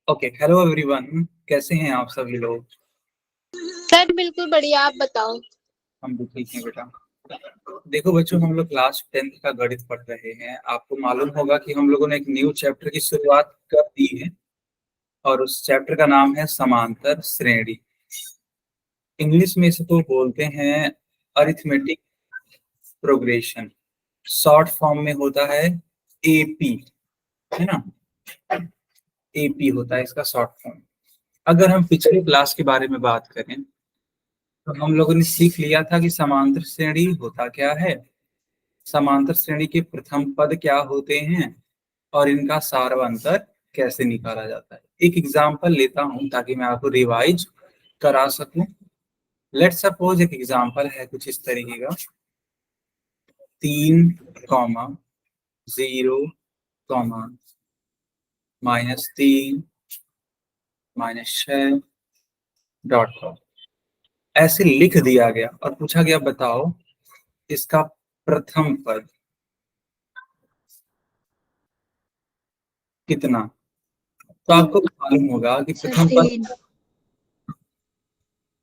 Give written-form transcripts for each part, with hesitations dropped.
Okay, hello everyone, कैसे हैं आप सभी लोग? सर बिल्कुल बढ़िया। आप बताओ। हम भी ठीक हैं बेटा। देखो बच्चों, हम लोग क्लास 10th का गणित पढ़ रहे हैं। आपको मालूम होगा कि हम लोगों ने एक न्यू चैप्टर की शुरुआत कर दी है और उस चैप्टर का नाम है समांतर श्रेणी। इंग्लिश में इसे तो बोलते हैं अरिथमेटिक प्रोग्रेशन। शॉर्ट फॉर्म में होता है एपी, है ना। एपी होता है इसका शॉर्ट फॉर्म। अगर हम पिछले क्लास के बारे में बात करें तो हम लोगों ने सीख लिया था कि समांतर श्रेणी होता क्या है, समांतर श्रेणी के प्रथम पद क्या होते हैं और इनका सारवंतर कैसे निकाला जाता है। एक एग्जांपल लेता हूं ताकि मैं आपको रिवाइज करा सकूं। लेट सपोज एक एग्जांपल है कुछ इस तरीके का, 3, 0, -3, -6 डॉट डॉट ऐसे लिख दिया गया और पूछा गया बताओ इसका प्रथम पद कितना। तो आपको मालूम होगा कि तीन।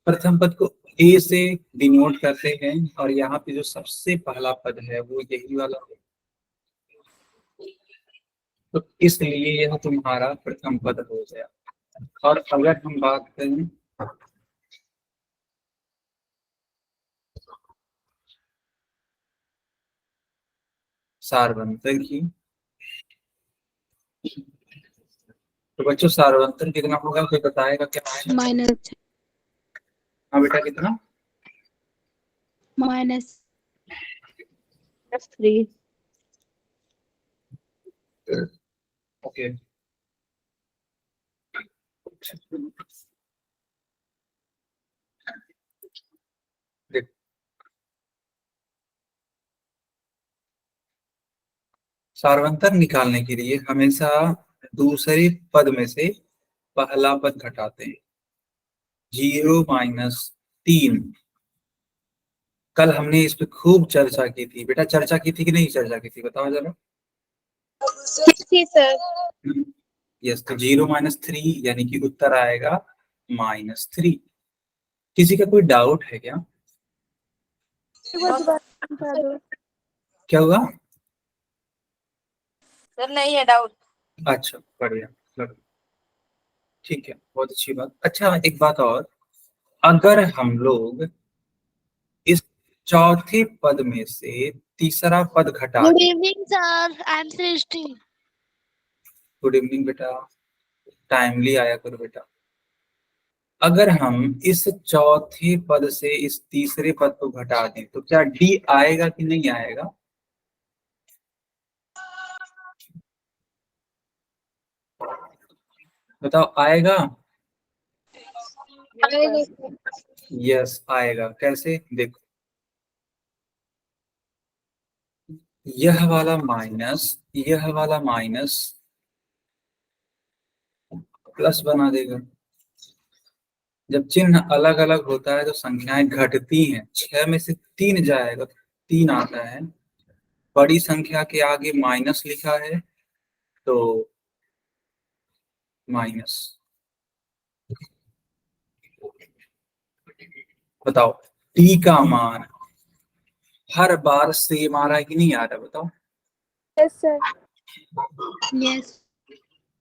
प्रथम पद को ए से डिनोट करते हैं और यहाँ पे जो सबसे पहला पद है वो यही वाला है। तो इसलिए यह तुम्हारा प्रथम पद हो गया। और अगर हम बात करें सारवंतर की, तो बच्चों सारवंतर कितना होगा, कोई बताएगा क्या? -3। हाँ बेटा, कितना? ओके, देख, सारवंतर निकालने के लिए हमेशा दूसरे पद में से पहला पद घटाते हैं। 0 - 3। कल हमने इस पे खूब चर्चा की थी बेटा, चर्चा की थी कि नहीं चर्चा की थी, बताओ जरा। जी सर। यस, तो 0 - 3 यानी कि उत्तर आएगा -3। किसी का कोई डाउट है क्या? क्या हुआ? सर नहीं है डाउट। अच्छा, बढ़िया, चलो, ठीक है, बहुत अच्छी बात। अच्छा, एक बात और, अगर हम लोग इस चौथे पद में से तीसरा पद घटा गुड दें। Evening sir, I am Srishti. Good evening बेटा, टाइमली आया करो बेटा। अगर हम इस चौथे पद से इस तीसरे पद को घटा दें तो क्या डी आएगा कि नहीं आएगा? बताओ, आएगा? यस आएगा। कैसे, देखो, यह वाला माइनस प्लस बना देगा। जब चिन्ह अलग अलग होता है तो संख्याएं घटती हैं। 6 में से 3 जाएगा तो 3 आता है। बड़ी संख्या के आगे माइनस लिखा है तो माइनस। बताओ, टी का मान हर बार सेम आ रहा है कि नहीं आ रहा, बताओ। Yes sir. यस।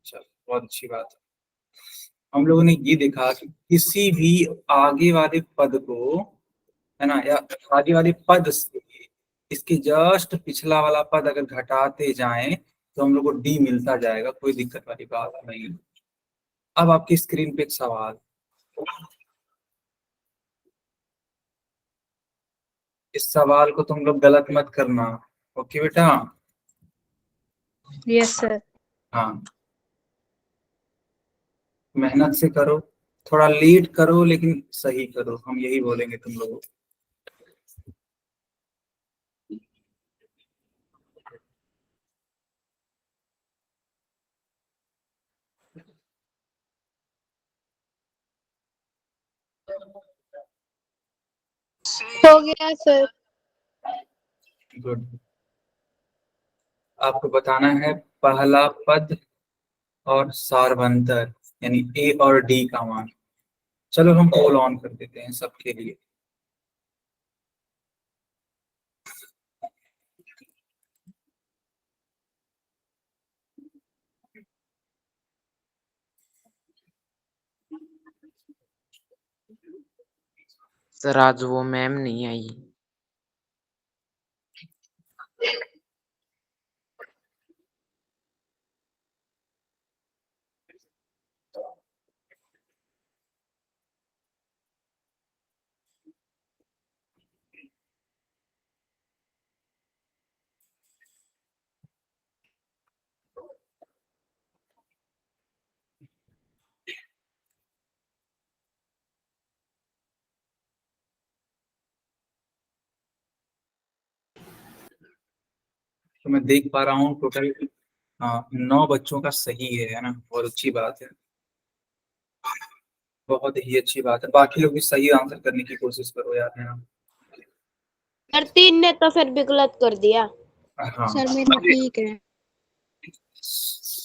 चलो, बहुत अच्छी बात है। हम लोगों ने ये देखा कि किसी भी आगे वाले पद को, है ना, या आगे वाले पद से इसके जस्ट पिछला वाला पद अगर घटाते जाएं तो हम लोग को डी मिलता जाएगा, कोई दिक्कत वाली बात नहीं। अब आपकी स्क्रीन पे एक सवाल, इस सवाल को तुम लोग गलत मत करना। ओके बेटा? Yes sir. हाँ, मेहनत से करो, थोड़ा लेट करो लेकिन सही करो, हम यही बोलेंगे तुम लोगों को। हो गया सर। गुड। आपको बताना है पहला पद और सारवंतर। यानी ए और डी का मान। चलो हम पोल ऑन कर देते हैं सबके लिए। सर आज वो मैम नहीं आई। तो मैं देख पा रहा हूँ टोटल 9 बच्चों का सही है ना, बहुत अच्छी बात है, बहुत ही अच्छी बात है। बाकी लोग भी सही आंसर करने की कोशिश करो यार, है ना। सर 3 ने तो फिर भी गलत कर दिया। हाँ सर मेरा ठीक है।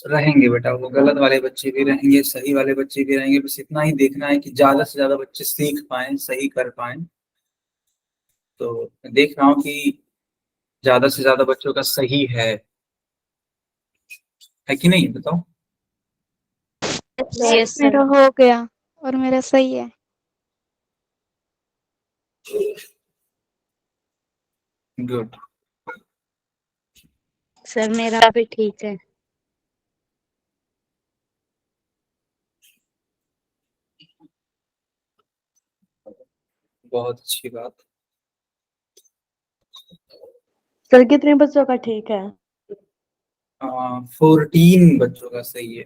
रहेंगे बेटा, वो गलत वाले बच्चे भी रहेंगे, सही वाले बच्चे भी रहेंगे, बस इतना ही देखना है कि ज्यादा से ज्यादा बच्चे सीख पाए, सही कर पाए। तो मैं देख रहा हूँ कि ज्यादा से ज्यादा बच्चों का सही है कि नहीं, बताओ। यस मेरा हो गया और मेरा सही है। गुड। सर मेरा भी ठीक है। बहुत अच्छी बात। सर कितने बच्चों का ठीक है? 14 बच्चों का सही है।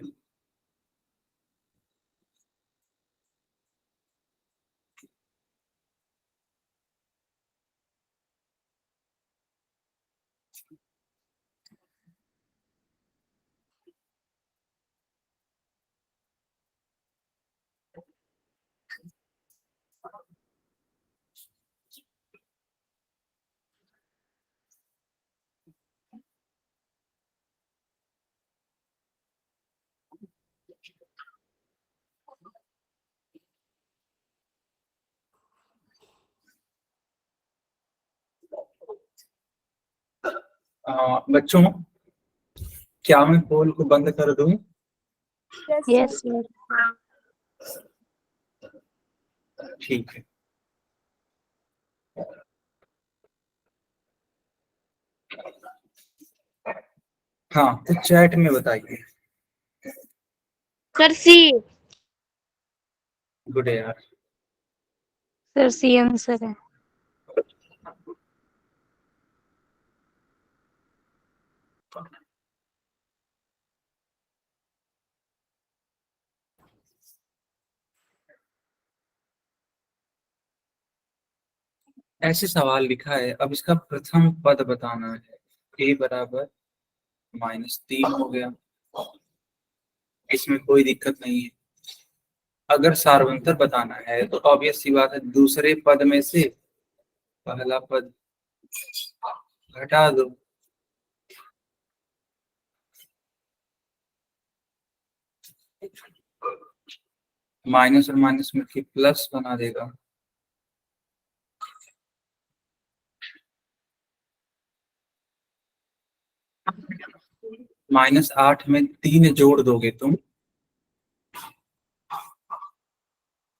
बच्चों, क्या मैं पोल को बंद कर दूं? Yes sir. ठीक है। हाँ तो चैट में बताइए। सर सी। गुड है यार। सर सी आंसर है। ऐसे सवाल लिखा है, अब इसका प्रथम पद बताना है। ए बराबर -3 हो गया, इसमें कोई दिक्कत नहीं है। अगर सार्वंतर बताना है तो ऑब्वियस सी बात है, दूसरे पद में से पहला पद घटा दो। माइनस और माइनस मिलके प्लस बना देगा। -8 में 3 जोड़ दोगे तुम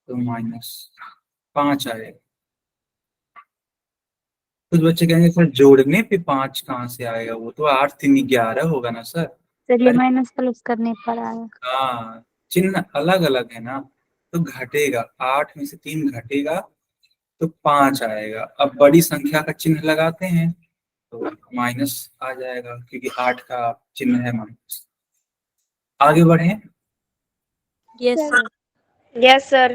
तो -5 आएगा। कुछ बच्चे कहेंगे सर जोड़ने पे 5 कहाँ से आएगा, वो तो 8 3 11 होगा ना सर। चलिए अरे माइनस प्लस करने पर आया। हाँ, चिन्ह अलग अलग है ना, तो घटेगा, 8 में से 3 घटेगा तो 5 आएगा। अब बड़ी संख्या का चिन्ह लगाते हैं तो माइनस आ जाएगा, क्योंकि 8 का चिन्ह है माइनस। आगे बढ़े। Yes sir. Yes sir.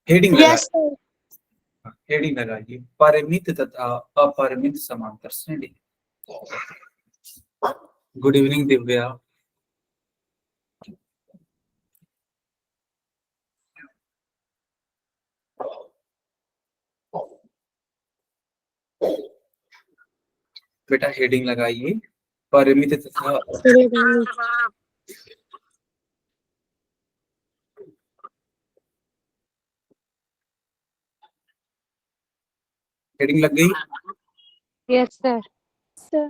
Heading लगा, यस सर। हेडिंग लगाइए, परिमित तथा अपरिमित समांतर श्रेणी। Good evening Divya. बेटा हेडिंग लगाइए, परिमित तथा हेडिंग लग गई। Yes sir. सर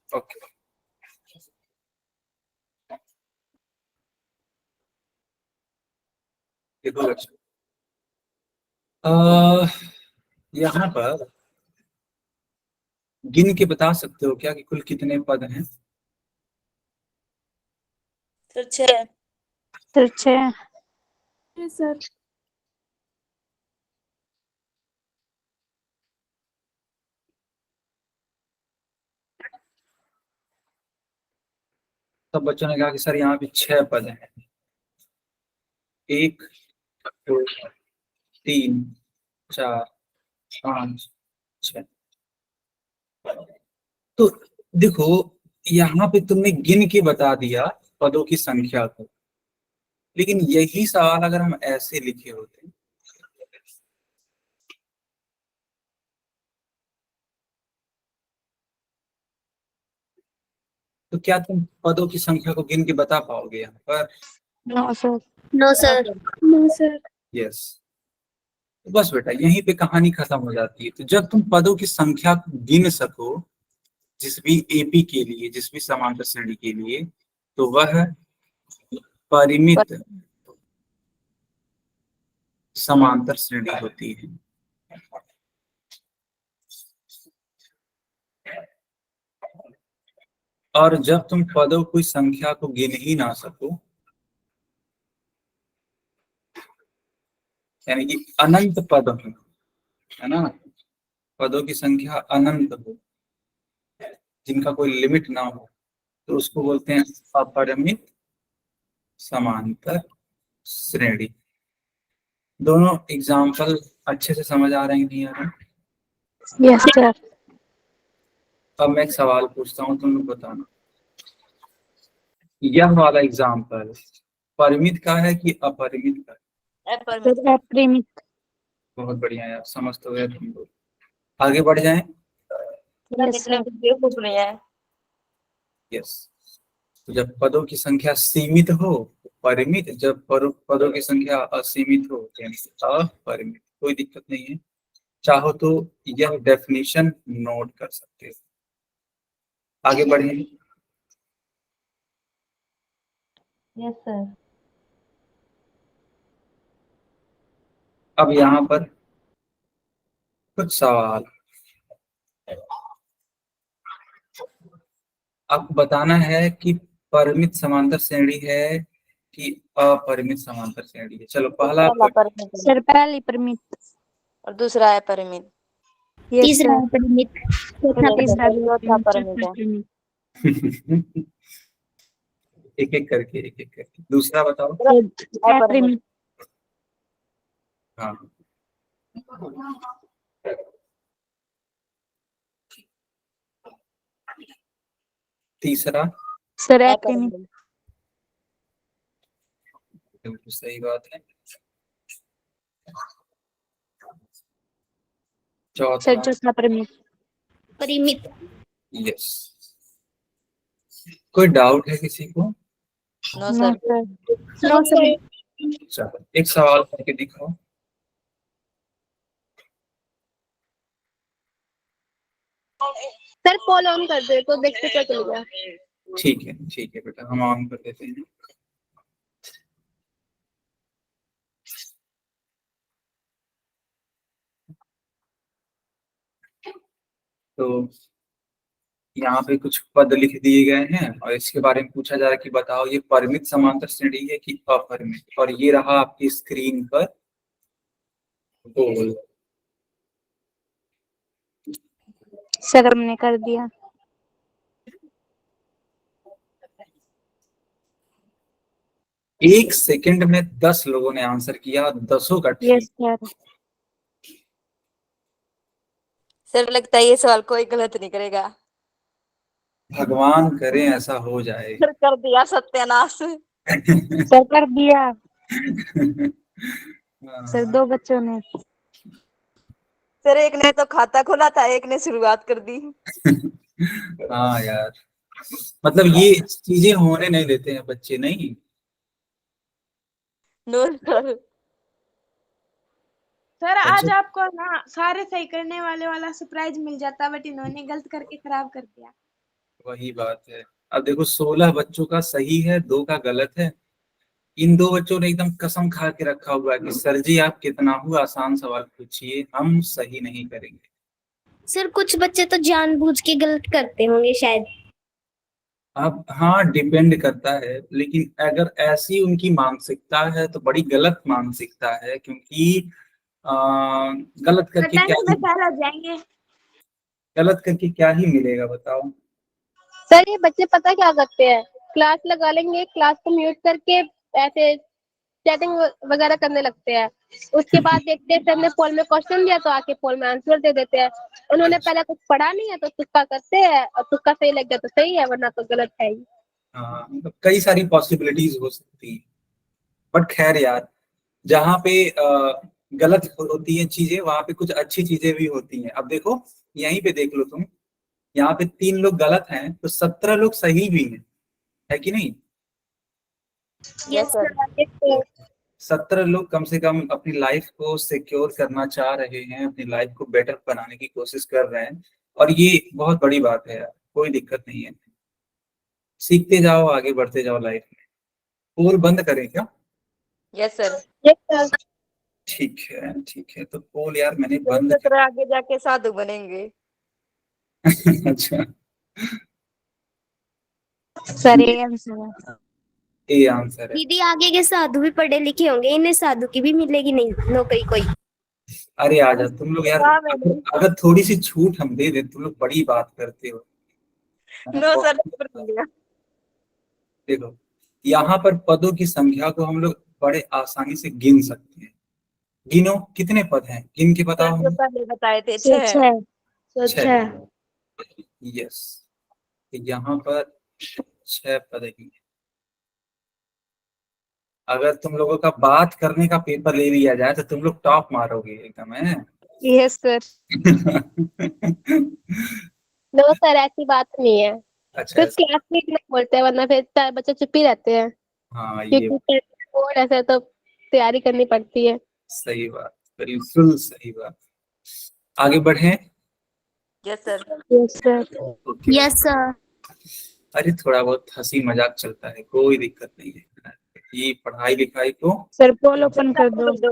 ओके, देखो बच्चों, यहाँ पर गिन के बता सकते हो क्या कि कुल कितने पद हैं? सर 6। सर 6। सर सब बच्चों ने कहा कि सर यहाँ पे 6 पद हैं। 1 2 3 4 5 6। तो देखो, यहाँ पे तुमने गिन के बता दिया पदों की संख्या को, लेकिन यही सवाल अगर हम ऐसे लिखे होते तो क्या तुम पदों की संख्या को गिन के बता पाओगे यहाँ पर? No sir. No sir. No sir. Yes. तो बस बेटा, यहीं पे कहानी खत्म हो जाती है। तो जब तुम पदों की संख्या को गिन सको जिस भी एपी के लिए, जिस भी समांतर श्रेणी के लिए, तो वह परिमित समांतर श्रेणी होती है। और जब तुम पदों की संख्या को गिन ही ना सको, यानी कि अनंत पद हो, है ना, पदों की संख्या अनंत हो, जिनका कोई लिमिट ना हो, तो उसको बोलते हैं अपरिमित समांतर श्रेणी। दोनों एग्जाम्पल अच्छे से समझ आ रहे हैं नहीं आ रहे? Yes sir. अब मैं एक सवाल पूछता हूँ, तुम लोग बताना, यह वाला एग्जाम्पल परिमित का है कि अपरिमित का है? सर अपरिमित। बहुत बढ़िया यार, समझ तो गए तुम लोग। आगे बढ़ जाएं। Yes sir. यस। तो जब पदों की संख्या सीमित हो तो परिमित, जब पदों की संख्या असीमित हो तो यानी अपरिमित। कोई दिक्कत नहीं है, चाहो तो यह डेफिनेशन नोट कर सकते हो। आगे बढ़ें। Yes sir. अब यहाँ पर कुछ सवाल आपको बताना है कि परिमित समांतर श्रेणी है कि अपरिमित समांतर श्रेणी है। चलो पहला सर पहली परिमित और दूसरा है परिमित। तीसरा परिमित। तीसरा चौथा परिमित है। एक एक करके दूसरा बताओ। अपरिमित। हाँ, तीसरा सर अपरिमित। बिल्कुल सही बात है। सर चौथा चौथा परिमित। परिमित। यस। कोई डाउट है किसी को? No no sir. Sir. No sir. चलो एक सवाल करके दिखाओ। सर पोल ऑन कर दे तो देखते क्या चलेगा। ठीक है बेटा, हम ऑन कर देते हैं। तो यहाँ पे कुछ पद लिख दिए गए हैं और इसके बारे में पूछा जा रहा है कि बताओ ये परिमित समांतर श्रेणी है कि अपरिमित। और ये रहा आपकी स्क्रीन पर गोल। सर हमने कर दिया। एक सेकंड में 10 लोगों ने आंसर किया, 10 का यस ठीक। सर। सर लगता है ये सवाल कोई गलत नहीं करेगा। भगवान करे ऐसा हो जाए। सर कर दिया सत्यानाश। सर कर दिया। सर 2 बच्चों ने। सर एक ने तो खाता खोला था, एक ने शुरुआत कर दी। हाँ यार, मतलब ये चीजें होने नहीं देते हैं बच्चे, नहीं। No sir. सर आज बच्चे आपको ना सारे सही करने वाले वाला सरप्राइज मिल जाता, बट इन्होंने गलत करके खराब कर दिया। वही बात है। अब देखो 16 बच्चों का सही है, 2 का गलत है। इन 2 बच्चों ने एकदम कसम खा के रखा हुआ है कि सर जी आप कितना ही आसान सवाल पूछिए, हम सही नहीं करेंगे। सर कुछ बच्चे तो जानबूझ के गलत करते होंगे शायद। अब हाँ, डिपेंड करता है, लेकिन अगर ऐसी उनकी मानसिकता है तो बड़ी गलत मानसिकता है, क्योंकि आ, गलत करके क्या टेंथ ही, में फेल हो जाएंगे। गलत करके क्या ही मिलेगा बताओ। सर ये बच्चे पता क्या करते हैं, क्लास लगा लेंगे, क्लास को म्यूट करके ऐसे चैटिंग वगैरह करने लगते हैं। उसके बाद देखते हैं सर ने पोल में क्वेश्चन दिया तो आके पोल में आंसर दे देते हैं। उन्होंने अच्छा, पहले कुछ पढ़ा नहीं है तो तुक्का करते हैं, और तुक्का सही लग गया तो सही है, वरना तो गलत है ही। हाँ, मतलब कई सारी पॉसिबिलिटीज हो सकती है। बट खैर यार, जहाँ पे गलत होती है चीजें, वहां पे कुछ अच्छी चीजें भी होती हैं। अब देखो, यहीं पे देख लो तुम, यहाँ पे 3 लोग गलत हैं तो 17 लोग सही भी हैं, है कि नहीं? Yes sir. तो 17 लोग कम से कम अपनी लाइफ को सिक्योर करना चाह रहे हैं, अपनी लाइफ को बेटर बनाने की कोशिश कर रहे हैं, और ये बहुत बड़ी बात है यार, कोई दिक्कत नहीं है। सीखते जाओ, आगे बढ़ते जाओ लाइफ में। पोल बंद करें क्या? Yes sir. ये सर, ठीक है, ठीक है, तो पोल यार मैंने बंद सर आगे जाके साधु बनेंगे। कर। अच्छा, सर ये आंसर है। ए आंसर है। दीदी आगे के साधु भी पढ़े लिखे होंगे, इन्हें साधु की भी मिलेगी नहीं नौकरी कोई। अरे आजा तुम लोग यार, अगर थोड़ी सी छूट हम दे दें, तुम लोग बड़ी बात करते हो। नो सर, पेपर बन गया। देखो, यहाँ पर पदों की संख्या को हम लोग बड़े आसानी से गिन सकते हैं। गिनो, कितने पद हैं, गिन के बताओ सर जो हमें। पहले बताए थे छह 6। छह। यस, यहाँ पर 6 पद ही। अगर तुम लोगों का बात करने का पेपर ले लिया जाए तो तुम लोग टॉप मारोगे एकदम, है। Yes sir. नो सर ऐसी बात नहीं है, अच्छा, सिर्फ क्लास में इतना बोलते हैं, वरना फिर सारे बच्चे चुप ही रहते हैं, हाँ ये क्योंकि बोर्ड ऐसे तो तैयारी करनी पड़ती है। सही बात, बिल्कुल सही बात। आगे बढ़े। Yes sir. Yes sir. Okay. Yes sir. अरे थोड़ा बहुत हंसी मजाक चलता है, कोई दिक्कत नहीं है। ये पढ़ाई लिखाई को सर पोल ओपन कर दो।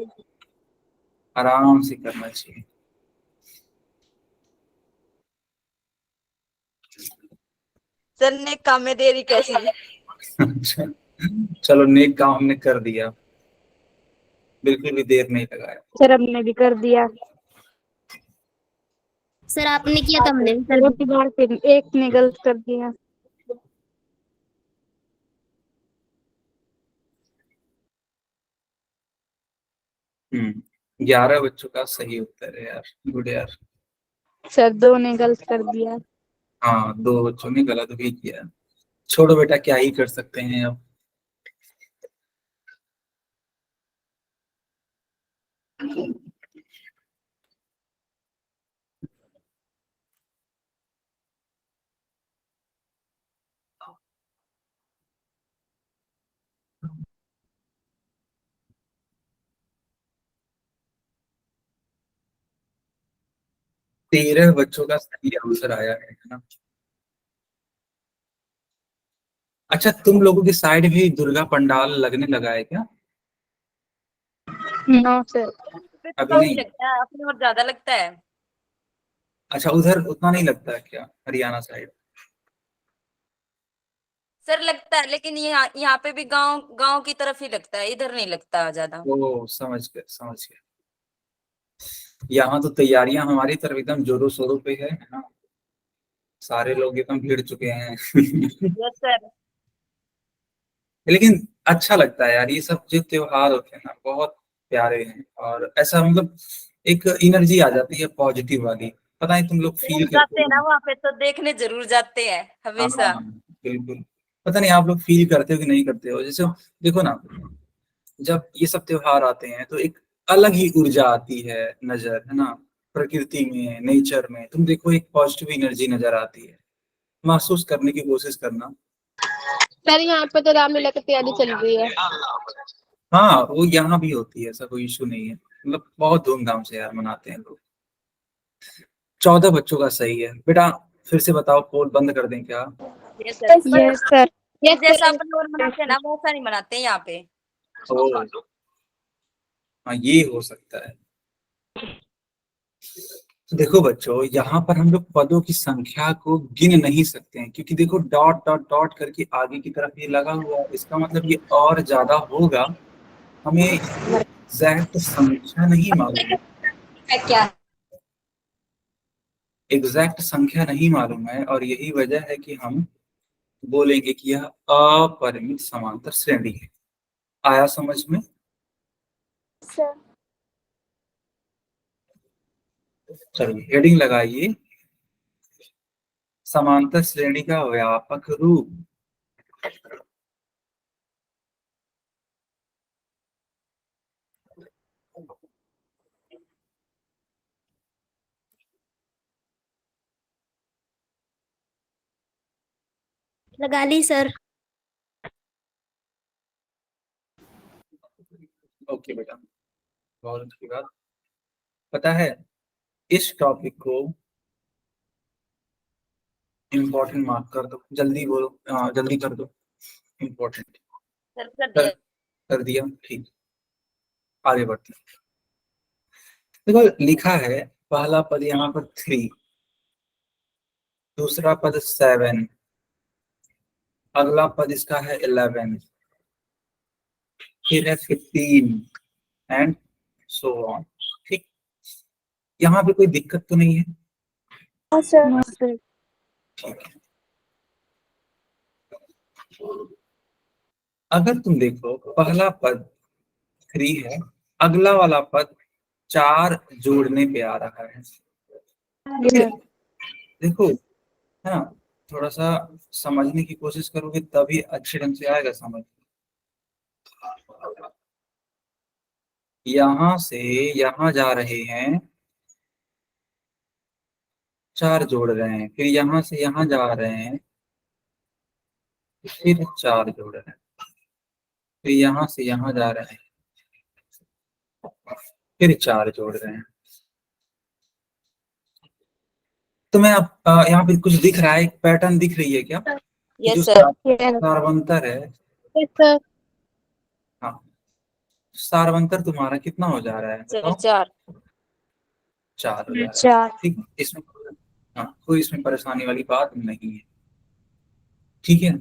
आराम से करना चाहिए। सर ने काम में देरी कैसी? अच्छा, चलो नेक काम हमने कर दिया, बिल्कुल भी देर नहीं लगाया। सर हमने भी कर दिया। सर आपने किया तो हमने भी कर सर दिया। बार फिर एक ने गलत कर दिया। हम्म, 11 बच्चों का सही उत्तर है यार, गुड यार। सर 2 ने गलत कर दिया। हाँ, 2 बच्चों ने गलत भी किया। छोड़ो बेटा, क्या ही कर सकते हैं अब। तेरह बच्चों का सही आंसर आया है ना। अच्छा, तुम लोगों की साइड भी दुर्गा पंडाल लगने लगा है क्या? No sir. अभी तो नहीं। लगता है अपने और ज्यादा लगता है। अच्छा, उधर उतना नहीं लगता है क्या, हरियाणा साइड? सर लगता है, लेकिन यहाँ यहाँ पे भी गांव गांव की तरफ ही लगता है, इधर नहीं लगता ज्यादा। ओ समझ गए, समझ गए। यहाँ तो तैयारियां हमारी तरफ एकदम जोरों शोरों पे है ना। सारे लोग एकदम भिड़ चुके हैं। Yes sir. लेकिन अच्छा लगता है यार, ये सब जो त्योहार होते हैं ना, बहुत प्यारे हैं, और ऐसा मतलब एक एनर्जी आ जाती है पॉजिटिव वाली। पता नहीं तुम लोग हम फील करते जाते हैं हो। ना वहाँ पे तो देखने जरूर जाते हैं हमेशा। हाँ, बिल्कुल। पता नहीं आप लोग फील करते हो कि नहीं करते हो, जैसे देखो ना, जब ये सब त्योहार आते हैं तो एक अलग ही ऊर्जा आती है, नजर है ना, प्रकृति में, नेचर में, तुम देखो एक पॉजिटिव एनर्जी नजर आती है। महसूस करने की कोशिश करना। सर यहाँ पे तो रामलीला की तैयारी चल रही है। हाँ, वो यहाँ भी होती है, ऐसा कोई इशू नहीं है, मतलब बहुत धूमधाम से यार मनाते हैं लोग। 14 बच्चों का सही है बेटा। फिर से बताओ, पोल बंद कर दें क्या? Yes sir. Yes sir. Yes जैसा सर। अपन और मनाते हैं ना वैसा नहीं मनाते हैं यहाँ पे। ओ, हाँ ये हो सकता है। तो देखो बच्चों, यहाँ पर हम लोग पदों की संख्या को गिन नहीं सकते हैं, क्योंकि देखो डॉट डॉट डॉट करके आगे की तरफ ये लगा हुआ है, इसका मतलब ये और ज्यादा होगा। हमें एग्जैक्ट संख्या नहीं मालूम है, क्या? एग्जैक्ट संख्या नहीं मालूम है, और यही वजह है कि हम बोलेंगे कि यह अपरिमित समांतर श्रेणी है। आया समझ में? सर। चलिए हेडिंग लगाइए, समांतर श्रेणी का व्यापक रूप। लगा ली सर। ओके बेटा, बहुत अच्छी बात। पता है, इस टॉपिक को इम्पोर्टेंट मार्क कर दो, जल्दी बोलो, जल्दी कर दो। इम्पोर्टेंट सर कर दिया। कर दिया, ठीक। आगे बढ़ते हैं। देखो लिखा है, पहला पद यहाँ पर 3, दूसरा पद 7, अगला पद इसका है 11, फिर है 15 एंड सो ऑन। ठीक, यहाँ पे कोई दिक्कत तो नहीं है? सर। ठीक है। अगर तुम देखो, पहला पद 3 है, अगला वाला पद 4 जोड़ने पे आ रहा है। फिर देखो, है ना, थोड़ा सा समझने की कोशिश करोगे तभी अच्छे ढंग से आएगा समझ। यहां से यहां जा रहे हैं, 4 जोड़ रहे हैं, फिर यहां से यहां जा रहे हैं, फिर 4 जोड़ रहे हैं, फिर यहां से यहां जा रहे हैं, फिर 4 जोड़ रहे हैं। तो मैं अब यहाँ पे कुछ दिख रहा है, एक पैटर्न दिख रही है क्या? यस जो सर। सारवंतर है, यस सर। हाँ, सारवंतर तुम्हारा कितना हो जा रहा है सर बताओ? 4। 4 हो जा रहा है। 4। ठीक, इसमें हाँ, कोई इसमें परेशानी वाली बात नहीं है। ठीक है,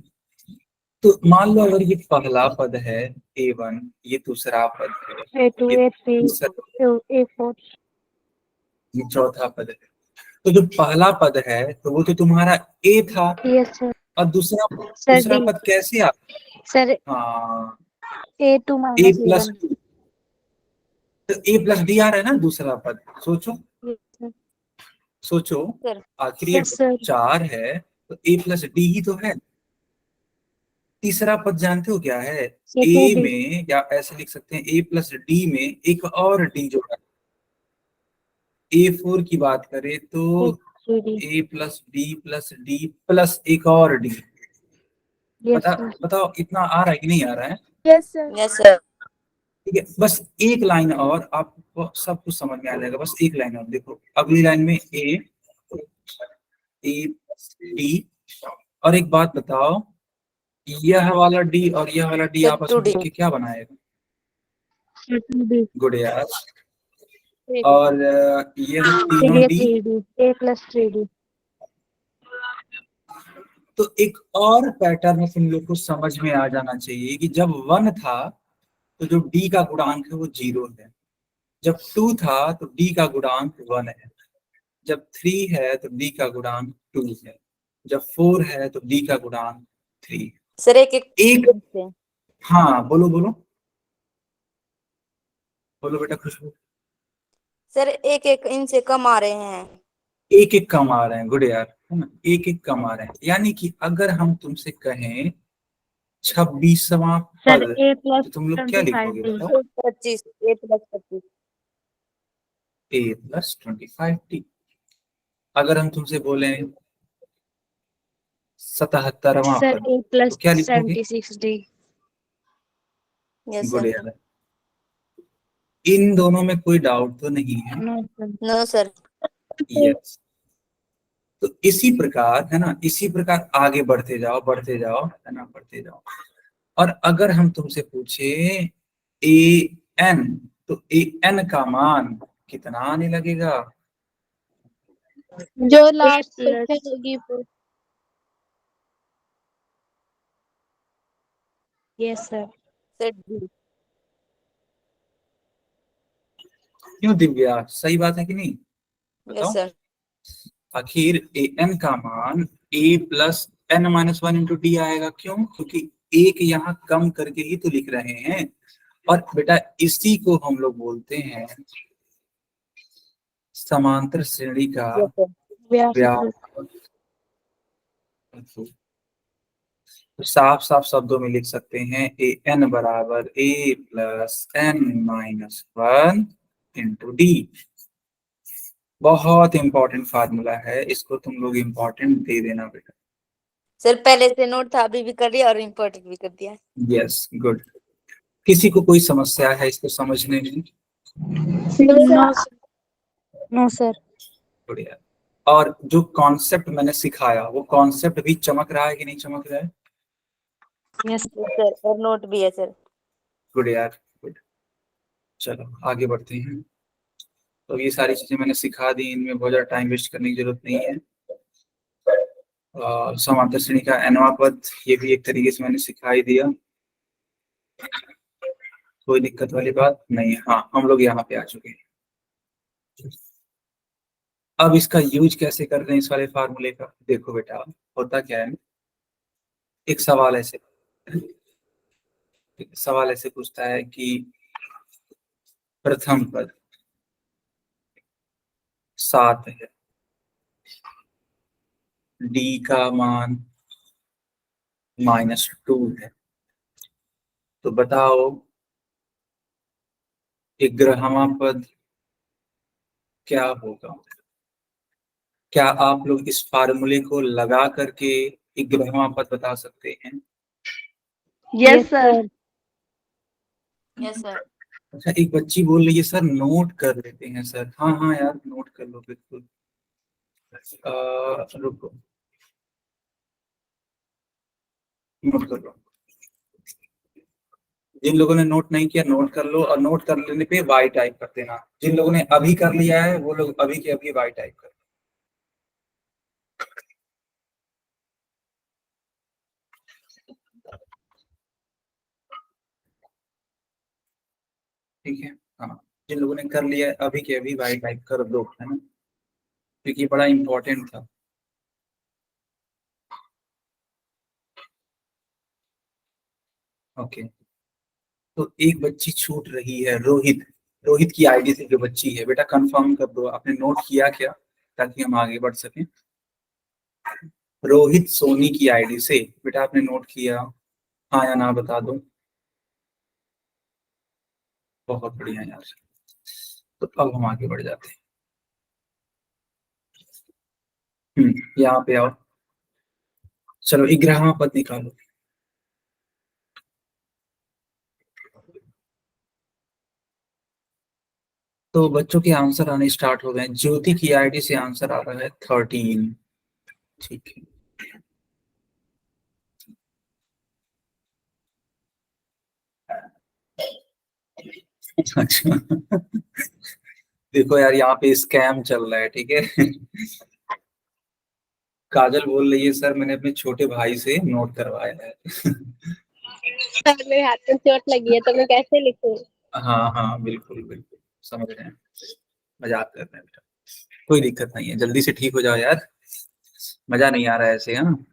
तो मान लो अगर ये पहला पद है A1, ये दूसरा पद है A2, ये A3, तीसरा, A4। ये चौथा पद है। तो जो पहला पद है तो वो तो तुम्हारा A था, यस सर। और दूसरा सर D। पद कैसे आ? सर हाँ, A2 A - प्लस A1। तो A प्लस डी आ रहा है ना दूसरा पद। सोचो सोचो, सर। आखिर ये यस सर। 4 है तो A प्लस डी ही तो है। तीसरा पद जानते हो क्या है? ए A2D। में, या ऐसे लिख सकते हैं A प्लस डी में एक और डी जोड़ा। A4 की बात करें तो A3D। A plus D plus एक और डी। Yes sir. बताओ इतना आ रहा है कि नहीं आ रहा है? Yes sir. Yes sir. ठीक है, बस एक लाइन और आपको सब कुछ समझ में आ जाएगा। बस एक लाइन और देखो, अगली लाइन में ए प्लस डी। और एक बात बताओ, यह वाला डी और यह वाला डी सर आपस में 2D। मिलके क्या बनाएगा? A2D। गुड यार। और यह तीनों D. A3D। A plus 3D। तो एक और पैटर्न तुम लोग को समझ में आ जाना चाहिए कि जब 1 था तो जो डी का गुणांक है वो 0 है, जब 2 था तो डी का गुणांक 1 है, जब 3 है तो डी का गुणांक 2 है, जब 4 है तो डी का गुणांक 3 है। सर एक हाँ बोलो बोलो बोलो बेटा खुशबू। सर एक इनसे कम आ रहे हैं। एक एक कम आ रहे हैं, गुड यार, है ना, एक एक कम आ रहे हैं। यानी कि अगर हम तुमसे कहें 26वां सर पद, A प्लस तो तुम लोग क्या लिखोगे 25D। बताओ? 25 A plus 25। a plus 25t। अगर हम तुमसे बोले 77वां सर पद ए तो प्लस क्या लिखोगे? 76d। Yes good sir. यार, इन दोनों में कोई डाउट तो नहीं है? No sir. No sir. Yes. तो इसी प्रकार है ना, इसी प्रकार आगे बढ़ते जाओ है ना, बढ़ते जाओ। और अगर हम तुमसे पूछे ए एन, तो ए एन का मान कितना आने लगेगा? जो ए लास्ट प्लस संख्या होगी वो। Yes sir. Sir D. क्यों दिव्या, सही बात है कि नहीं? यस बताओ। सर। आखिर ए एन का मान A plus N minus one into D आएगा। क्यों? क्योंकि एक यहाँ कम करके ही तो लिख रहे हैं। और बेटा इसी को हम लोग बोलते हैं समांतर श्रेणी का यस सर। व्यापक। तो साफ साफ शब्दों में लिख सकते हैं ए एन बराबर A plus N minus one into D. बहुत इंपॉर्टेंट फार्मूला है, इसको तुम लोग इंपॉर्टेंट दे देना बेटा। सर पहले से नोट था, अभी भी कर लिया और इम्पोर्टेंट भी कर दिया। Yes good. किसी को कोई समस्या है इसको समझने में? No sir. No sir. बढ़िया। और जो कॉन्सेप्ट मैंने सिखाया वो कॉन्सेप्ट भी चमक रहा है कि नहीं चमक रहा है? यस यस सर, और नोट भी है सर। गुड यार, गुड। चलो आगे बढ़ते हैं। तो ये सारी चीजें मैंने सिखा दी, इनमें बहुत ज्यादा टाइम वेस्ट करने की जरूरत नहीं है। समांतर श्रेणी का nवां पद, ये भी एक तरीके से मैंने सिखा ही दिया, कोई दिक्कत वाली बात नहीं है। हाँ, हम लोग यहाँ पे आ चुके हैं। अब इसका यूज कैसे कर रहे हैं इस वाले फार्मूले का? देखो बेटा, होता क्या है, एक सवाल ऐसे पूछता है कि प्रथम पद 7 है, डी का मान -2 है, तो बताओ 11वां पद क्या होगा? क्या आप लोग इस फार्मूले को लगा करके 11वां पद बता सकते हैं? Yes sir. Yes sir. अच्छा, एक बच्ची बोल रही है सर नोट कर लेते हैं सर। हाँ हाँ यार, नोट कर लो बिल्कुल। रुको, नोट कर लो। जिन लोगों ने नोट नहीं किया नोट कर लो, और नोट कर लेने पे वाई टाइप कर देना। जिन लोगों ने अभी कर लिया है वो लोग अभी के अभी वाई टाइप कर। ठीक है, हाँ, जिन लोगों ने कर लिया है अभी के अभी वाई टाइप कर दो, है ना, क्योंकि ये बड़ा इंपॉर्टेंट था। ओके, तो एक बच्ची छूट रही है, रोहित। रोहित की आईडी से जो बच्ची है, बेटा कंफर्म कर दो आपने नोट किया क्या, ताकि हम आगे बढ़ सकें। रोहित सोनी की आईडी से बेटा आपने नोट किया? हाँ या ना बता दो। बहुत बढ़िया यार। तो अब हम आगे बढ़ जाते हैं। यहाँ पे आओ। चलो 11वां पद निकालो। तो बच्चों के आंसर आने स्टार्ट हो गए। ज्योति की आईडी से आंसर आ रहा है 13। ठीक है, अच्छा। देखो यार, यहाँ पे स्कैम चल रहा है, ठीक है। काजल बोल रही है सर मैंने अपने छोटे भाई से नोट करवाया है। सर मेरे हाथ में चोट लगी है तो मैं कैसे लिखूं? हाँ हाँ बिल्कुल बिल्कुल, समझ रहे हैं, मजाक कर रहे हैं बेटा, कोई दिक्कत नहीं है, जल्दी से ठीक हो जाओ यार, मजा नहीं आ रहा है ऐसे। हाँ,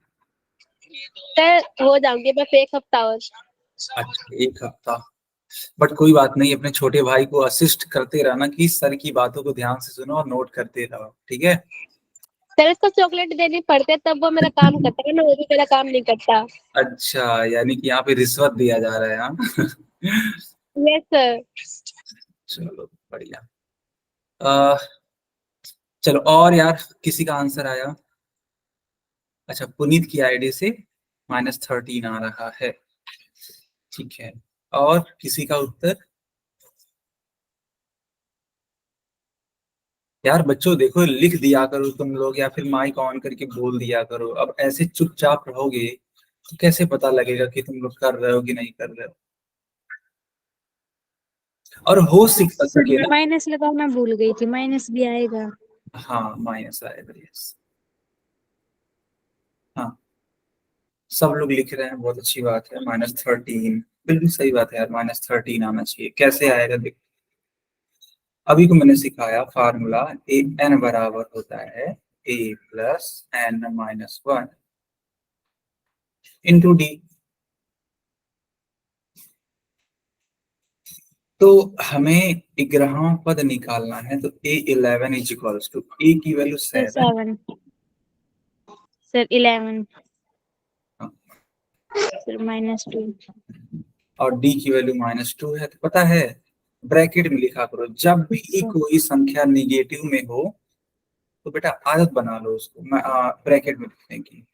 सर हो जाऊंगी बस 1 हफ्ता और। अच्छा 1 हफ्ता, बट कोई बात नहीं, अपने छोटे भाई को असिस्ट करते रहना कि सर की बातों को ध्यान से सुनो और नोट करते रहो, ठीक है। सर इसको चॉकलेट देनी पड़ती है तब वो मेरा काम करता है ना, वो भी मेरा काम नहीं करता। अच्छा, यानी कि यहाँ पे रिश्वत दिया जा रहा है। हाँ। Yes sir. चलो बढ़िया। अह, चलो और यार किसी का आंसर आया? अच्छा, पुनीत की आईडी से -13 आ रहा है। ठीक है, और किसी का उत्तर? यार बच्चों देखो, लिख दिया करो तुम लोग, या फिर माइक ऑन करके बोल दिया करो। अब ऐसे चुपचाप रहोगे तो कैसे पता लगेगा कि तुम लोग कर रहे हो कि नहीं कर रहे हो? और हो सर सके मैं ना। माइनस लगाना भूल गई थी, माइनस भी आएगा। हाँ, माइनस आएगा, यस। हाँ, सब लोग लिख रहे हैं, बहुत अच्छी बात है। -13, बिल्कुल सही बात है यार, -13 आना चाहिए। कैसे आएगा देखो, अभी को मैंने सिखाया फार्मूला। ए एन बराबर होता है A+n-1 इंटू डी। तो हमें 11वां पद निकालना है, तो A11 इज इक्वल्स टू ए की वैल्यू सर 7। 7, सर 11, सर -2, और डी की वैल्यू -2 है। तो पता है, ब्रैकेट में लिखा करो जब भी कोई संख्या निगेटिव में हो तो बेटा आदत बना लो उसको ब्रैकेट में लिखने की।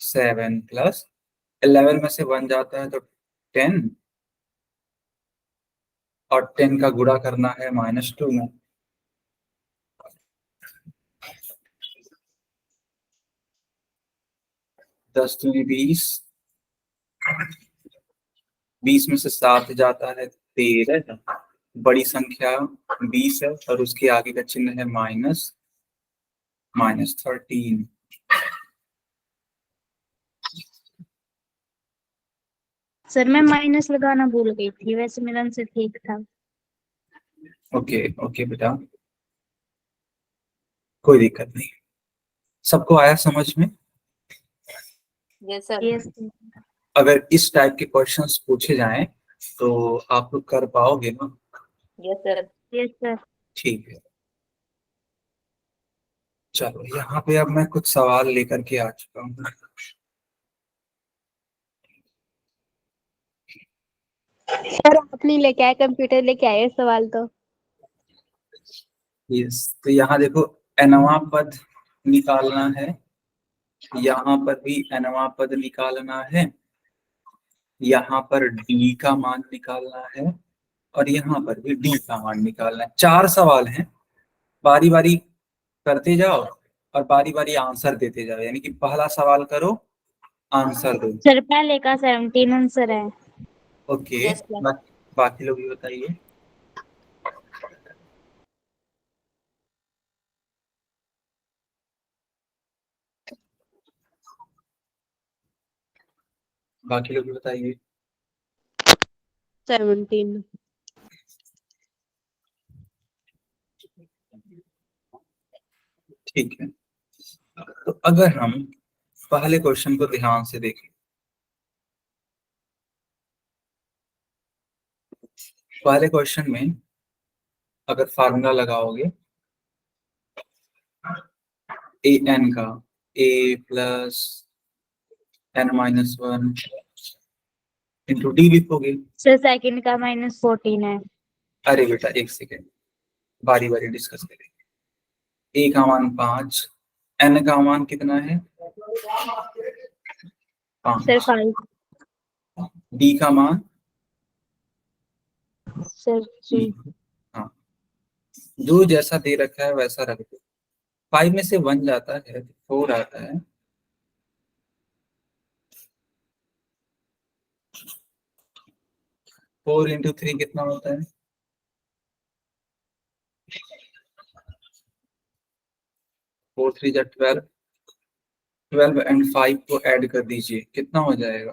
7+11 में से 1 जाता है तो 10, और 10 का गुणा करना है -2 में। दस दूनी 20, 20 में से 7 जाता है 13। बड़ी संख्या 20 है और उसके आगे का चिन्ह है माइनस, -13। सर मैं माइनस लगाना भूल गई थी, वैसे मेरा आंसर ठीक था। ओके ओके बेटा, कोई दिक्कत नहीं। सबको आया समझ में? Yes sir. यस अगर इस टाइप के क्वेश्चंस पूछे जाएं तो आप लोग कर पाओगे ना? Yes sir. Yes sir. ठीक है, चलो यहाँ पे अब मैं कुछ सवाल लेकर के आ चुका हूँ। सर आप नहीं लेके आए, कंप्यूटर लेके आए सवाल तो। यस, तो यहाँ देखो, nवां पद निकालना है, यहाँ पर भी nवां पद निकालना है, यहाँ पर d का मान निकालना है, और यहाँ पर भी d का मान निकालना है। 4 सवाल हैं, बारी बारी करते जाओ और बारी बारी आंसर देते जाओ। यानी कि पहला सवाल करो, आंसर दो। सर पहले का 17 आंसर है। Okay, yes sir. बाकी लोग भी बताइए। बाकी लोग भी बताइए। 17। ठीक है, तो अगर हम पहले क्वेश्चन को ध्यान से देखें, पहले क्वेश्चन में अगर फार्मूला लगाओगे ए एन का, A+n-1 इंटू डी लिखोगे। सर सेकंड का -14 है। अरे बेटा एक सेकेंड, बारी बारी डिस्कस करेंगे। ए का मान 5, एन का मान कितना है? सर 5। 5, डी का मान? सर 3, हाँ, जो जैसा दे रखा है वैसा रख दो। 5 में से 1 जाता है तो 4 आता है। 4 इंटू 3 कितना होता है? 4 3 जा 12, 12 एंड 5 को ऐड कर दीजिए, कितना हो जाएगा?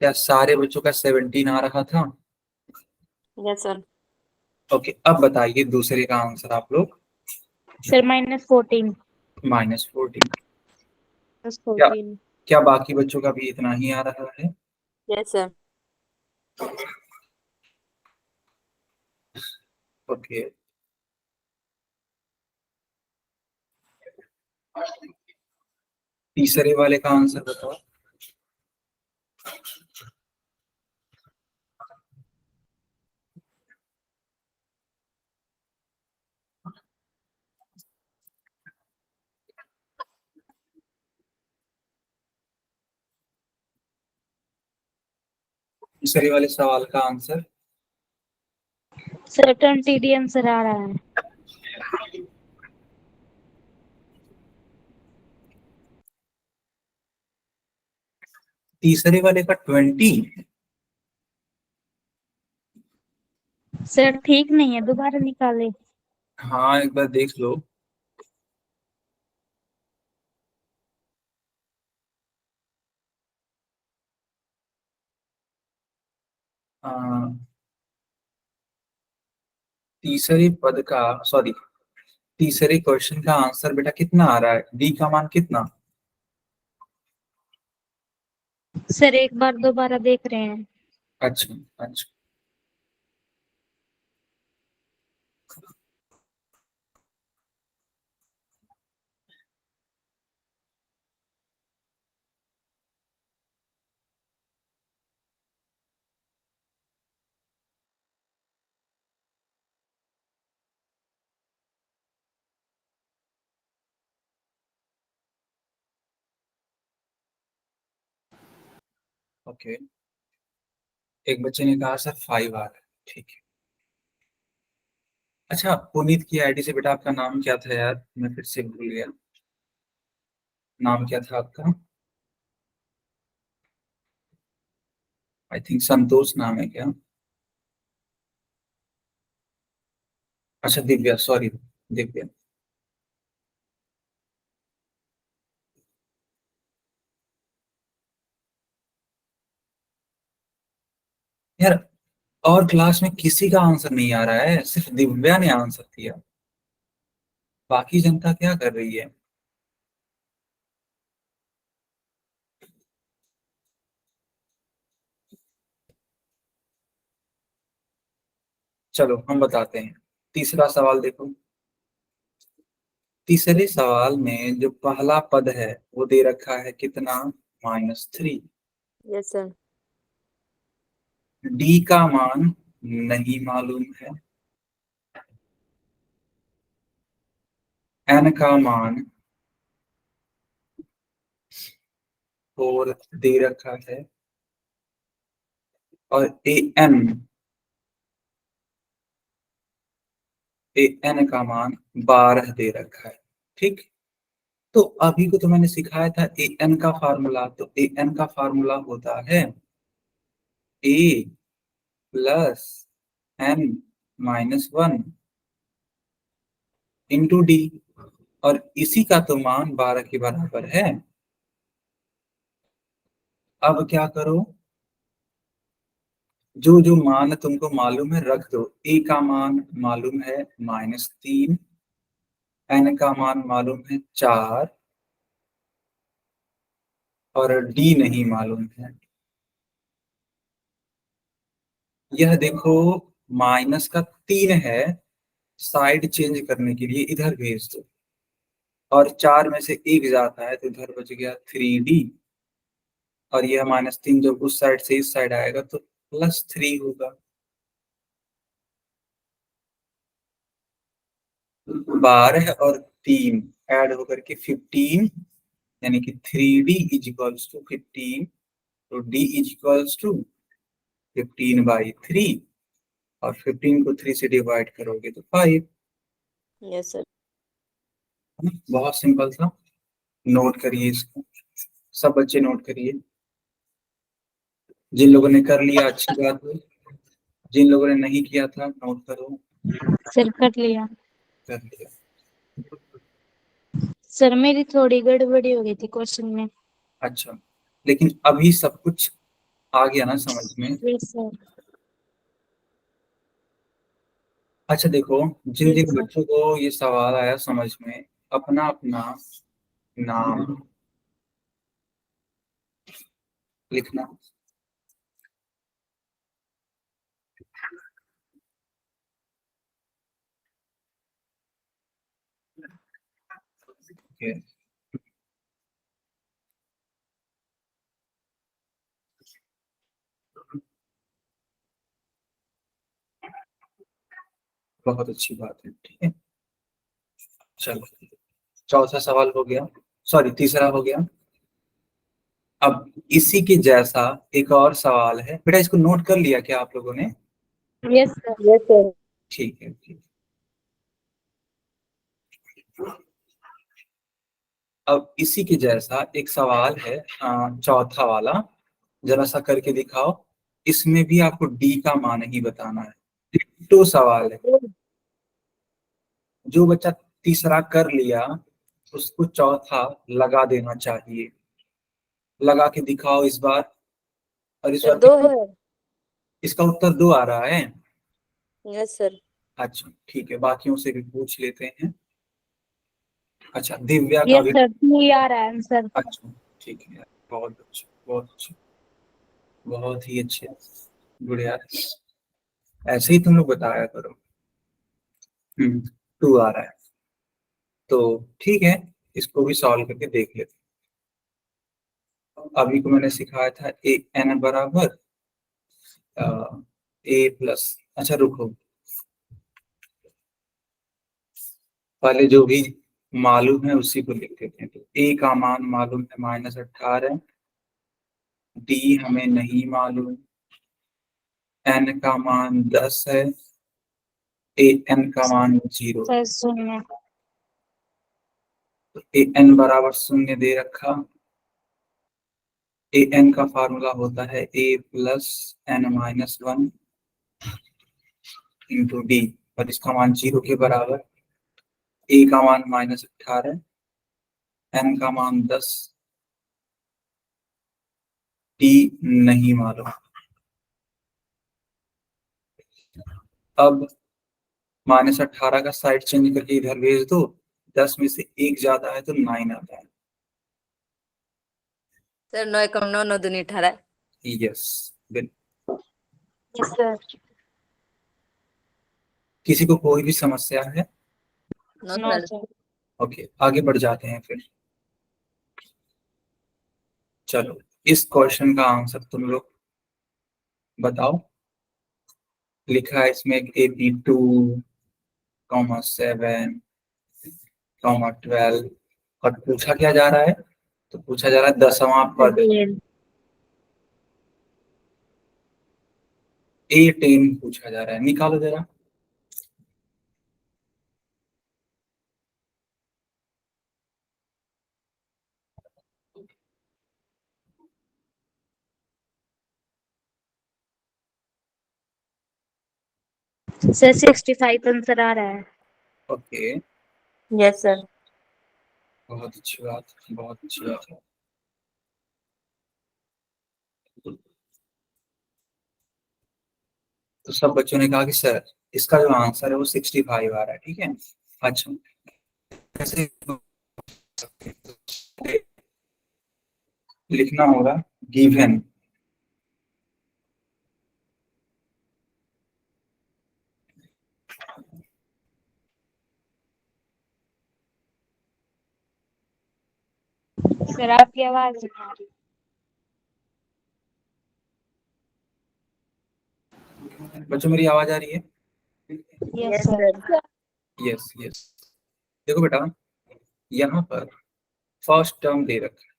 क्या सारे बच्चों का 17 आ रहा था? Yes sir. ओके, अब बताइए दूसरे का आंसर आप लोग। सर -14, -14। क्या 14। क्या बाकी बच्चों का भी इतना ही आ रहा है? Yes sir. ओके, तीसरे वाले का आंसर बताओ। तीसरे वाले सवाल का आंसर। सर 20D आंसर आ रहा है। तीसरे वाले का 20। सर ठीक नहीं है, दोबारा निकाले। हाँ एक बार देख लो। हाँ, तीसरे पद का, सॉरी, तीसरे क्वेश्चन का आंसर बेटा कितना आ रहा है? डी का मान कितना? सर एक बार दोबारा देख रहे हैं। अच्छा अच्छा। ओके, एक बच्चे ने कहा सर 5 आ रहा है। ठीक है। अच्छा, पुनीत की आईडी से बेटा आपका नाम क्या था यार? मैं फिर से भूल गया। नाम क्या था आपका? आई थिंक संतोष नाम है क्या? अच्छा दिव्या, सॉरी दिव्या। यार और क्लास में किसी का आंसर नहीं आ रहा है, सिर्फ दिव्या ने आंसर दिया। बाकी जनता क्या कर रही है? चलो हम बताते हैं। तीसरा सवाल देखो। तीसरे सवाल में जो पहला पद है वो दे रखा है कितना? -3। Yes sir. डी का मान नहीं मालूम है। एन का मान 4 दे रखा है। और ए एन का मान 12 दे रखा है। ठीक। तो अभी को तो मैंने सिखाया था ए एन का फार्मूला। तो ए एन का फार्मूला होता है A plus N -1 into D. और इसी का तो मान 12 के बराबर है। अब क्या करो, जो जो मान तुमको मालूम है रख दो। ए का मान मालूम है -3, एन का मान मालूम है 4, और डी नहीं मालूम है। यह देखो, माइनस का 3 है, साइड चेंज करने के लिए इधर भेज दो। और 4 में से 1 जाता है तो इधर बच गया 3D। और यह -3 जब उस साइड से इस साइड आएगा तो +3 होगा। 12 और 3 ऐड होकर के 15, यानी कि 3D इज इक्वल्स टू 15। तो D इज इक्वल्स टू 15/3। और 15 को 3 से डिवाइड करोगे तो 5। Yes sir. बहुत सिंपल था। नोट करिए इसको, सब बच्चे नोट करिए। जिन लोगों ने कर लिया अच्छी बात है, जिन लोगों ने नहीं किया था नोट करो। सर कर लिया। कर लिया। सर मेरी थोड़ी गड़बड़ी हो गई थी क्वेश्चन में। अच्छा, लेकिन अभी सब कुछ आ गया ना समझ में? Yes sir. अच्छा देखो, जिन यस जिन सर। बच्चों को ये सवाल आया समझ में, अपना अपना नाम लिखना। ठीक है। बहुत अच्छी बात है, ठीक है। चलो, चौथा सवाल हो गया, सॉरी तीसरा हो गया। अब इसी के जैसा एक और सवाल है, बेटा इसको नोट कर लिया क्या आप लोगों ने? Yes sir, yes sir. ठीक है, ठीक। अब इसी के जैसा एक सवाल है, चौथा वाला, जरा सा करके दिखाओ। इसमें भी आपको डी का मान ही बताना है। तो सवाल है, जो बच्चा तीसरा कर लिया उसको चौथा लगा देना चाहिए। लगा के दिखाओ इस बार। और इस सर बार 2 है। इसका उत्तर 2 आ रहा है। Yes sir. अच्छा ठीक है, बाकियों से भी पूछ लेते हैं। अच्छा, दिव्या का यस भी। सर, 3 आ रहा है आंसर। अच्छा ठीक है, बहुत अच्छा, बहुत अच्छा, बहुत ही अच्छे, गुड यार, ऐसे ही तुम लोग बताया करो। 2 आ रहा है, तो ठीक है, इसको भी सॉल्व करके देख लेते हैं। अभी को मैंने सिखाया था ए एन बराबर ए प्लस, अच्छा रुको, पहले जो भी मालूम है उसी को लिख देते हैं। तो ए का मान मालूम है -18, डी हमें नहीं मालूम, एन का मान 10 है, ए एन का मान 0, सर 0। तो ए एन बराबर 0 दे रखा। ए एन का फार्मूला होता है A plus N minus 1 into D, और इसका मान 0 के बराबर। ए का मान -18, एन का मान 10, डी नहीं मालूम। अब -18 का साइड चेंज करके इधर भेज दो, 10 में से 1 ज्यादा है तो 9 आता है। सर 9 कम 9, 9 दूनी 18। यस, बिल्कुल। Yes sir. किसी को कोई भी समस्या है? No no sir. Sir. Okay, आगे बढ़ जाते हैं फिर। चलो, इस क्वेश्चन का आंसर तुम लोग बताओ। लिखा है इसमें 82, 7, 12, और पूछा क्या जा रहा है? तो पूछा जा रहा है 10वां पद। A10 पूछा जा रहा है, निकालो जरा। सर 65 आंसर आ रहा है। Okay, yes sir. बहुत अच्छी बात, बहुत अच्छी बात है। तो सब बच्चों ने कहा कि सर इसका जो आंसर है वो 65 आ रहा है, ठीक है। अच्छा, कैसे लिखना होगा? गिवन, सर आपकी आवाज नहीं आ रही। बच्चों मेरी आवाज आ रही है? Yes sir. Yes yes. देखो बेटा, यहाँ पर फर्स्ट टर्म दे रखा है,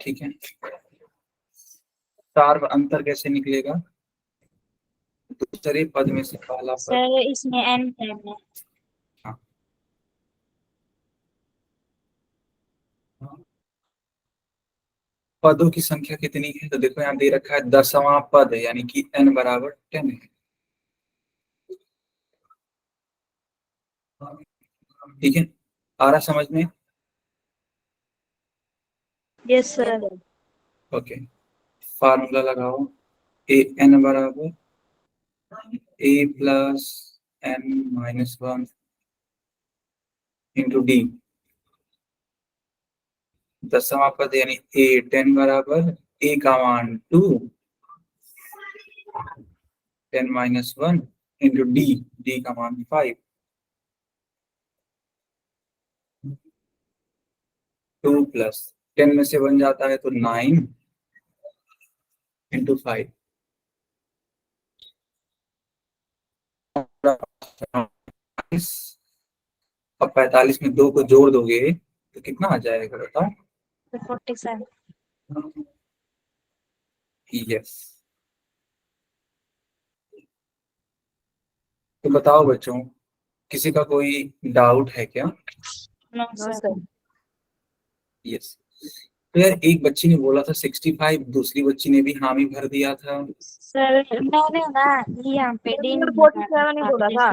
ठीक है। सार्व अंतर कैसे निकलेगा? दूसरे पद में से पहला पद। सर इसमें n टर्म है। हाँ, पदों की संख्या कितनी है? तो देखो यहाँ दे रखा है 10वां पद है, यानी कि n बराबर 10 है, ठीक है। आ रहा समझ में? Yes sir. ओके, फार्मूला लगाओ। ए एन बराबर A plus N minus 1 into D. 10वां पद यानी A10 बराबर ए का मान 2, 10 माइनस 1 इंटू डी, डी का मान 5। 2 प्लस 10 में से 1 जाता है तो 9, इंटू 5 अब 45 में 2 को जोड़ दोगे तो कितना आ जाएगा बताओ? 47। यस। तो बताओ बच्चों, किसी का कोई डाउट है क्या? No sir. यस। तो यार एक बच्ची ने बोला था 65, दूसरी बच्ची ने भी हामी भर दिया था। सर मैंने ना यहाँ पे डी 47 ही बोला था।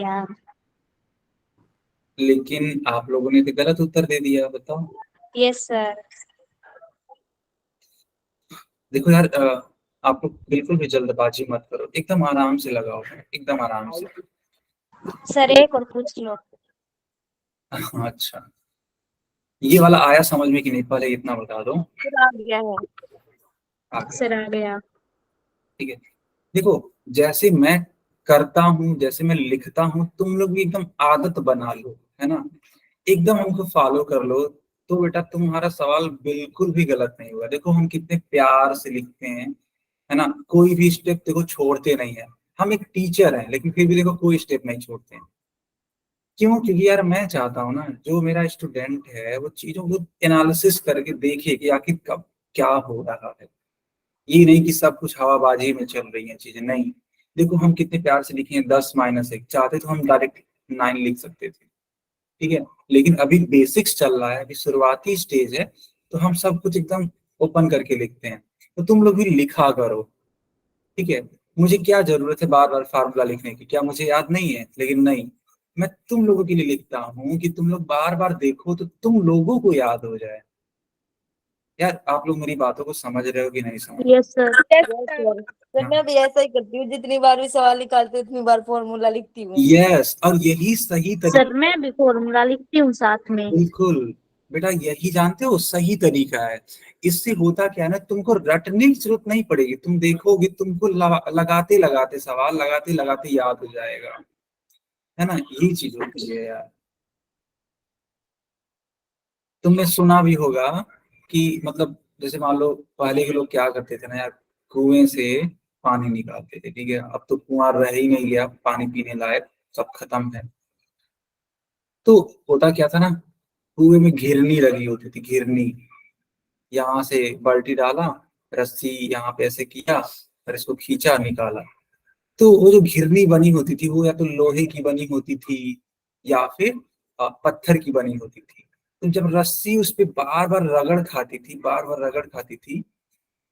या लेकिन आप लोगों ने तो गलत उत्तर दे दिया, बताओ। Yes sir. देखो यार, आपको बिल्कुल भी जल्दबाजी मत करो, एकदम आराम से लगाओ, एकदम आराम से। सर एक और पूछ लो। अच्छा, ये वाला आया समझ में कि नहीं, पहले इतना बता दो। आ गया है। आ गया। सर आ गया। ठीक है, देखो जैसे मैं करता हूँ, जैसे मैं लिखता हूँ, तुम लोग भी एकदम आदत बना लो, है ना, एकदम हमको फॉलो कर लो, तो बेटा तुम्हारा सवाल बिल्कुल भी गलत नहीं होगा। देखो हम कितने प्यार से लिखते हैं, है ना, कोई भी स्टेप देखो छोड़ते नहीं है। हम एक टीचर हैं लेकिन फिर भी देखो कोई स्टेप नहीं छोड़ते हैं। क्यों? क्योंकि यार मैं चाहता हूँ ना, जो मेरा स्टूडेंट है वो चीजों को एनालिसिस करके देखे कि आखिर कब क्या हो रहा है। ये नहीं कि सब कुछ हवाबाजी में चल रही है चीजें, नहीं। देखो हम कितने प्यार से लिखे हैं 10-1, चाहते तो हम डायरेक्ट 9 लिख सकते थे, ठीक है, लेकिन अभी बेसिक्स चल रहा है, अभी शुरुआती स्टेज है, तो हम सब कुछ एकदम ओपन करके लिखते हैं। तो तुम लोग भी लिखा करो, ठीक है। मुझे क्या जरूरत है बार बार फार्मूला लिखने की, क्या मुझे याद नहीं है? लेकिन नहीं, मैं तुम लोगों के लिए लिखता हूँ कि तुम लोग बार बार देखो तो तुम लोगों को याद हो जाए। यार आप लोग मेरी बातों को समझ रहे हो कि नहीं समझ? Yes sir. सर मैं भी ऐसा ही करती हूँ, जितनी बार भी सवाल निकालती हूँ उतनी बार फॉर्मूला लिखती हूँ। यस, और यही सही तरीका। सर मैं भी फॉर्मूला लिखती हूँ साथ में। बिल्कुल बेटा, यही जानते हो सही तरीका है। इससे होता क्या है ना, तुमको रटने की जरूरत नहीं पड़ेगी, तुम देखोगे तुमको लगाते लगाते सवाल लगाते लगाते याद हो जाएगा, है ना, यही चीज होती है यार। तुमने सुना भी होगा कि मतलब जैसे मान लो पहले के लोग क्या करते थे ना यार, कुएं से पानी निकालते थे, ठीक है, अब तो कुआं रह ही नहीं गया पानी पीने लायक, सब खत्म है। तो होता क्या था ना, कुएं में घिरनी लगी होती थी, घिरनी, यहाँ से बाल्टी डाला, रस्सी यहाँ पे ऐसे किया और इसको खींचा निकाला। तो वो जो घिरनी बनी होती थी वो या तो लोहे की बनी होती थी या फिर पत्थर की बनी होती थी। तो जब रस्सी उस पे बार बार रगड़ खाती थी, बार बार रगड़ खाती थी,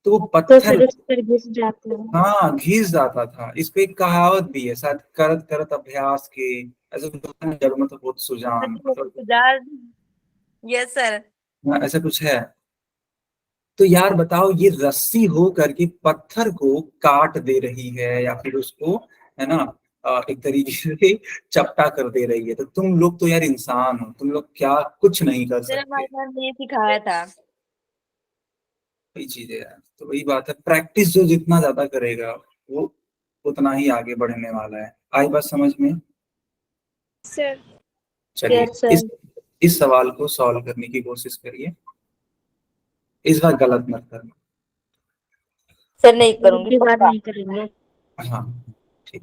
तो वो तो पत्थर, फिर उस पर घिस जाते हैं। हाँ, घिस जाता था। इस पे एक कहावत भी है शायद, करत करत अभ्यास के, ऐसे होता है ना, जब मतलब बहुत सुजान, यस सर। ऐसा कुछ है। तो यार बताओ, ये रस्सी हो करके पत्थर को काट दे रही है या फिर उसको, है ना, एक तरीके से चपटा कर दे रही है। तो तुम लोग तो यार इंसान हो, तुम लोग क्या कुछ नहीं कर सर सकते। हमारे मैम ने ये सिखाया था। वही चीज है यार, तो वही बात है, प्रैक्टिस जो जितना ज्यादा करेगा वो उतना ही आगे बढ़ने वाला है। आई बात समझ में? सर चलिए, यस सर। इस सवाल को सॉल्व करने की कोशिश करिए, इस बार गलत मत करना। सर नहीं करूंगी दूसरी बार पक्का। नहीं करेंगे। हाँ, ठीक।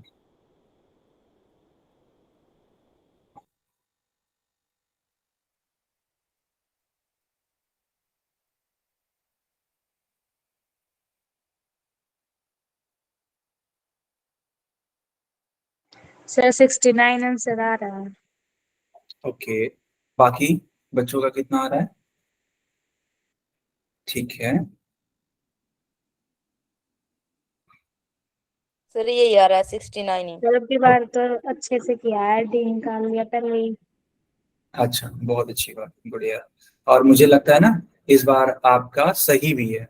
सर 69 आंसर आ रहा है। ओके, बाकी बच्चों का कितना आ रहा है? ठीक है, सर यही आ रहा है 69 ही। सर अब की बार तो अच्छे से किया है, डी निकाल लिया पहले ही। अच्छा, बहुत अच्छी बात, बढ़िया। और मुझे लगता है ना इस बार आपका सही भी है।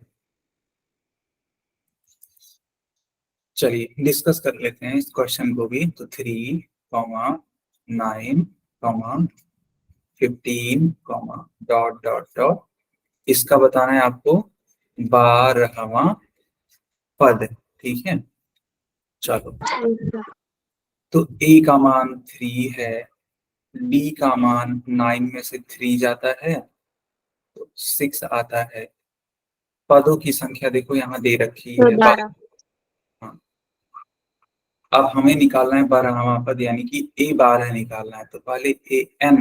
चलिए डिस्कस कर लेते हैं इस क्वेश्चन को भी। तो 3,9,15,डॉट इसका बताना है आपको 12वां पद, ठीक है। चलो, तो ए का मान 3 है, डी का मान 9 में से 3 जाता है तो 6 आता है, पदों की संख्या देखो यहाँ दे रखी है 12। हाँ। अब हमें निकालना है 12वां पद, यानी कि a12 निकालना है। तो पहले an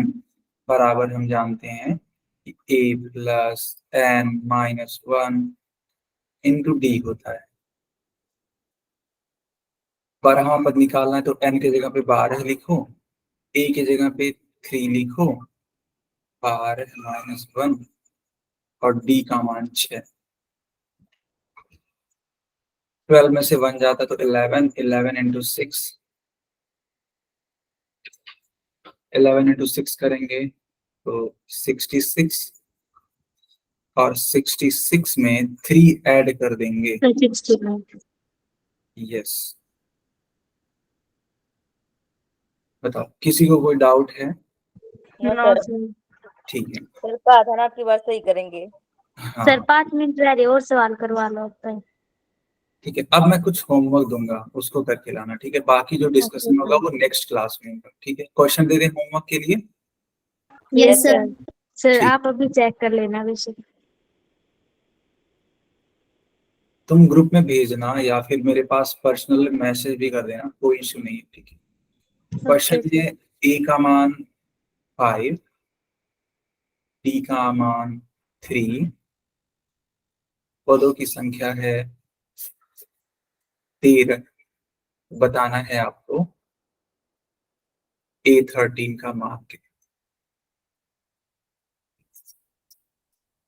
बराबर हम जानते हैं कि a plus n minus 1 into D होता है। 12वां पद निकालना है तो n के जगह पे 12 लिखो, a के जगह पे 3 लिखो, 12 माइनस 1 और d का मान 6। 12 में से 1 जाता तो 11, 11 इंटू 6, 11 इंटू 6 करेंगे तो 66 और 66 में 3 ऐड कर देंगे। 69। यस, बताओ किसी को कोई डाउट है? No sir. ठीक है, सर प्रार्थना आपकी बात सही करेंगे। हाँ सर 5 मिनट रह रहे और सवाल करवा लो अब। ठीक है। अब मैं कुछ होमवर्क दूंगा, उसको करके लाना, ठीक है? बाकी जो डिस्कशन होगा वो नेक्स्ट क्लास में होगा, ठीक है? क्वेश्चन दे दें होमवर्क के लिए? Yes sir. सर ठीक। आप अभी चेक कर लेना वैसे। तुम ग्रुप में भेजना या फिर मेरे पास पर्सनल मैसेज भी कर देना, कोई इशू नहीं है, ठीक है? क्वेश्चन ये a का मान 5, d का मान 3, पदों की संख्या है 13, बताना है आपको A13 का मान क्या।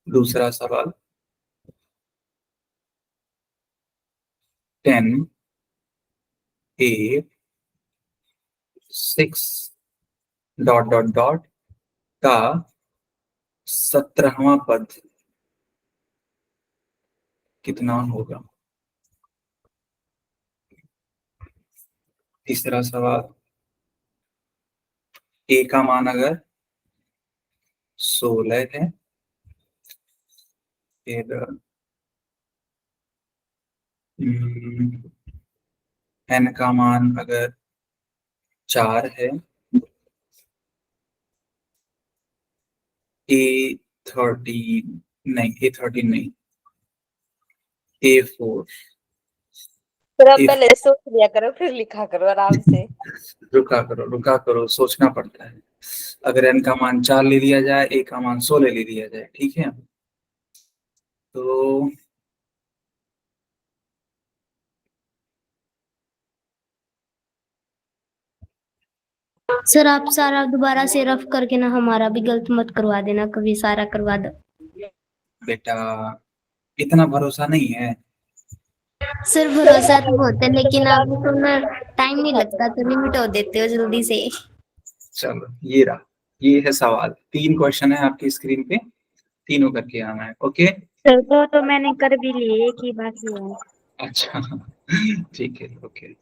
दूसरा सवाल 10 A 6 डॉट डॉट डॉट का 17वां पद कितना होगा? तीसरा सवाल a का मान अगर 16 है, फिर n का मान अगर 4 है, A13 नहीं, A13 नहीं, A4। सर आप पहले सोच लिया करो फिर लिखा करो आराम से। रुका करो, सोचना पड़ता है। अगर n का मान 4 ले लिया जाए, a का मान 16 ले लिया जाए, ठीक है? तो सर आप सारा दोबारा से रफ करके ना हमारा भी गलत मत करवा देना, कभी सारा करवा दो। बेटा इतना भरोसा नहीं है। सर भरोसा तो बहुत है, लेकिन आपको तो ना टाइम नहीं लगता तो लिमिट हो देते हो जल्दी से। चलो ये रहा, ये है सवाल। 3 क्वेश्चन है आपकी स्क्रीन पे, तीनों करके आना है, ओके? सर तो मैंने कर भी लिए, एक ही बाकी है। अच्छा ठीक है, ओके।